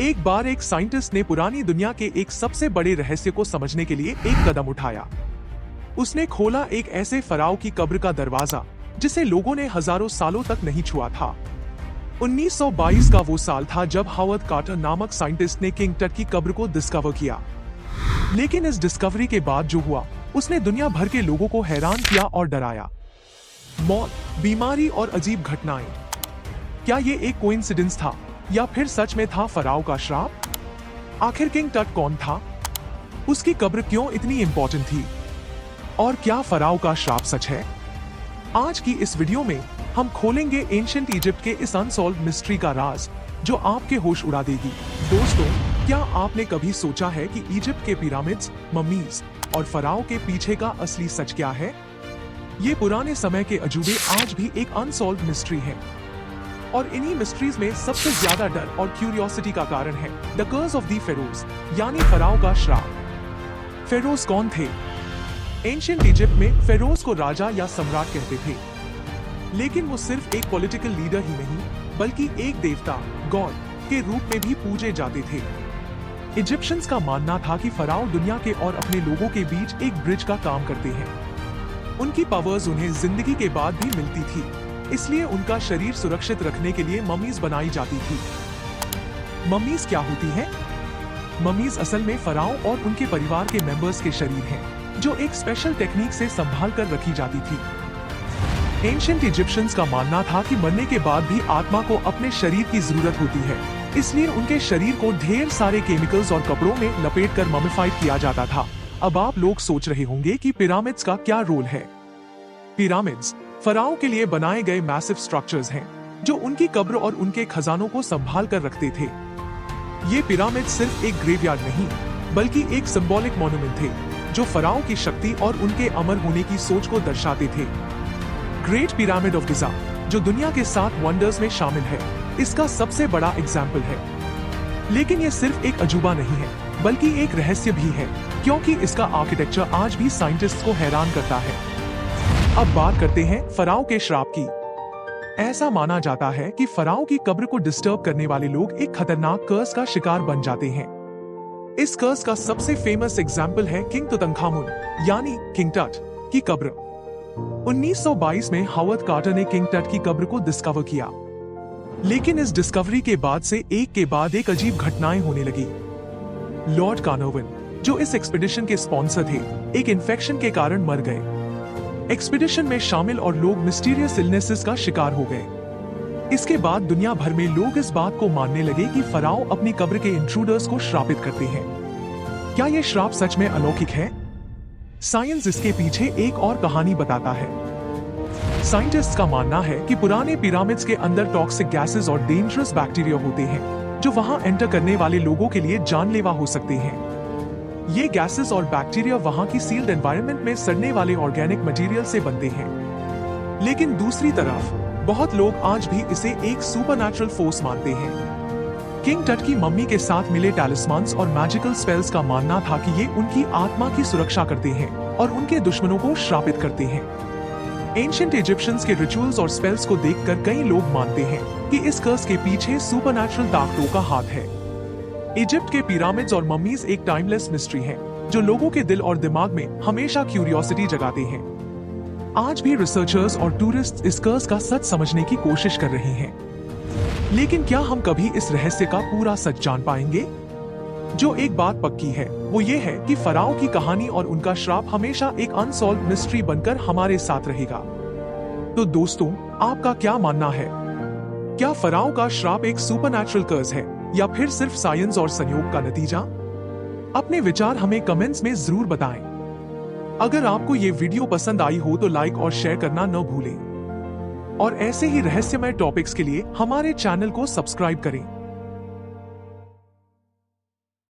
एक बार एक साइंटिस्ट ने पुरानी दुनिया के एक सबसे बड़े रहस्य को समझने के लिए एक कदम उठाया। उसने खोला एक ऐसे फराओ की कब्र का दरवाजा जिसे लोगों ने हजारों सालों तक नहीं छुआ था। 1922 का वो साल था जब हावर्ड कार्टर नामक साइंटिस्ट ने किंग टट की कब्र को डिस्कवर किया। लेकिन इस डिस्कवरी के बाद जो हुआ उसने दुनिया भर के लोगों को हैरान किया और डराया। मौत, बीमारी और अजीब घटनाएं। क्या ये एक कोइंसिडेंस था या फिर सच में था फराओ का श्राप? आखिर किंग टट कौन था? उसकी कब्र क्यों इतनी इंपॉर्टेंट थी? और क्या फराओ का श्राप सच है? आज की इस वीडियो में हम खोलेंगे एंशिएंट इजिप्ट के इस अनसॉल्व्ड मिस्ट्री का राज जो आपके होश उड़ा देगी। दोस्तों, क्या आपने कभी सोचा है कि इजिप्ट के पिरामिड्स, मम्मीज और फराओ के पीछे का असली सच क्या है? ये पुराने समय के अजूबे आज भी एक अनसॉल्व्ड मिस्ट्री है और इन्हीं मिस्ट्रीज में सबसे ज्यादा डर और क्यूरियोसिटी का कारण है the curse of the pharaohs, यानी फराओ का श्राप। फेरोज कौन थे? एंशिएंट इजिप्ट में फेरोज को राजा या सम्राट कहते थे, लेकिन वो सिर्फ एक पॉलिटिकल लीडर ही नहीं बल्कि एक देवता, गॉड के रूप में भी पूजे जाते थे। इजिप्शियंस का मानना था कि फराओ दुनिया के और अपने लोगों के बीच एक ब्रिज का काम करते हैं। उनकी पावर्स उन्हें जिंदगी के बाद भी मिलती थी, इसलिए उनका शरीर सुरक्षित रखने के लिए मम्मीज बनाई जाती थी। मम्मीज क्या होती हैं? मम्मीज असल में फराओ और उनके परिवार के मेंबर्स के शरीर हैं, जो एक स्पेशल टेक्निक से संभाल कर रखी जाती थी। एंशिएंट इजिप्शियंस का मानना था कि मरने के बाद भी आत्मा को अपने शरीर की जरूरत होती है, इसलिए उनके शरीर को ढेर सारे केमिकल्स और कपड़ों में लपेट कर ममिफाइड किया जाता था। अब आप लोग सोच रहे होंगे कि पिरामिड्स का क्या रोल है? पिरामिड्स फराओ के लिए बनाए गए मैसिव स्ट्रक्चर्स हैं, जो उनकी कब्र और उनके खजानों को संभाल कर रखते थे। ये पिरामिड सिर्फ एक ग्रेवयार्ड नहीं, बल्कि एक सिंबॉलिक मॉन्यूमेंट थे, जो फराओ की शक्ति और उनके अमर होने की सोच को दर्शाते थे। ग्रेट पिरामिड ऑफ गिजा, जो दुनिया के 7 वंडर्स में शामिल है, इसका सबसे बड़ा एग्जाम्पल है। लेकिन ये सिर्फ एक अजूबा नहीं है, बल्कि एक रहस्य भी है, क्योंकि इसका आर्किटेक्चर आज भी साइंटिस्ट्स को हैरान करता है। अब बात करते हैं फराओ के श्राप की। ऐसा माना जाता है कि फराओ की कब्र को डिस्टर्ब करने वाले लोग एक खतरनाक कर्स का शिकार बन जाते हैं। इस कर्स का सबसे फेमस एग्जाम्पल है किंग तुतनखामुन, यानी किंग टट की कब्र। 1922 में हावर्ड कार्टर ने किंग टट की कब्र को डिस्कवर किया, लेकिन इस डिस्कवरी के बाद से एक के बाद एक अजीब घटनाएं होने लगी। लॉर्ड कार्नरवन, जो इस एक्सपीडिशन के स्पॉन्सर थे, एक इन्फेक्शन के कारण मर गए। एक्सपीडिशन में शामिल और लोग मिस्टीरियस इलनेसेस का शिकार हो गए। इसके बाद दुनिया भर में लोग इस बात को मानने लगे कि फराओ अपनी कब्र के इंट्रूडर्स को श्रापित करते हैं। क्या ये श्राप सच में अलौकिक है? साइंस इसके पीछे एक और कहानी बताता है। साइंटिस्ट्स का मानना है कि पुराने पिरामिड्स के अंदर टॉक्सिक गैसेस और डेंजरस बैक्टीरिया होते हैं, जो वहां एंटर करने वाले लोगों के लिए जानलेवा हो सकते हैं। ये गैसेस और बैक्टीरिया वहां की सील्ड एनवायरनमेंट में सड़ने वाले ऑर्गेनिक मटेरियल से बनते हैं। लेकिन दूसरी तरफ बहुत लोग आज भी इसे एक सुपरनैचुरल फोर्स मानते हैं। किंग टट की मम्मी के साथ मिले टैलिस्मान्स और मैजिकल स्पेल्स का मानना था कि ये उनकी आत्मा की सुरक्षा करते हैं और उनके दुश्मनों को श्रापित करते हैं। एंशिएंट इजिप्शियंस के रिचुअल्स और स्पेल्स को देखकर कई लोग मानते हैं कि इस कर्स के पीछे सुपरनैचुरल ताकतों का हाथ है। इजिप्ट के पिरामिड्स और मम्मीज एक टाइमलेस मिस्ट्री है, जो लोगों के दिल और दिमाग में हमेशा क्यूरियोसिटी जगाते हैं। आज भी रिसर्चर्स और टूरिस्ट इस कर्स का सच समझने की कोशिश कर रहे हैं, लेकिन क्या हम कभी इस रहस्य का पूरा सच जान पाएंगे? जो एक बात पक्की है वो ये है कि फराओ की कहानी और उनका श्राप हमेशा एक अनसॉल्व्ड मिस्ट्री बनकर हमारे साथ रहेगा। तो दोस्तों, आपका क्या मानना है? क्या फराओ का श्राप एक सुपरनैचुरल कर्स है या फिर सिर्फ साइंस और संयोग का नतीजा? अपने विचार हमें कमेंट्स में जरूर बताएं। अगर आपको ये वीडियो पसंद आई हो तो लाइक और शेयर करना न भूलें और ऐसे ही रहस्यमय टॉपिक्स के लिए हमारे चैनल को सब्सक्राइब करें।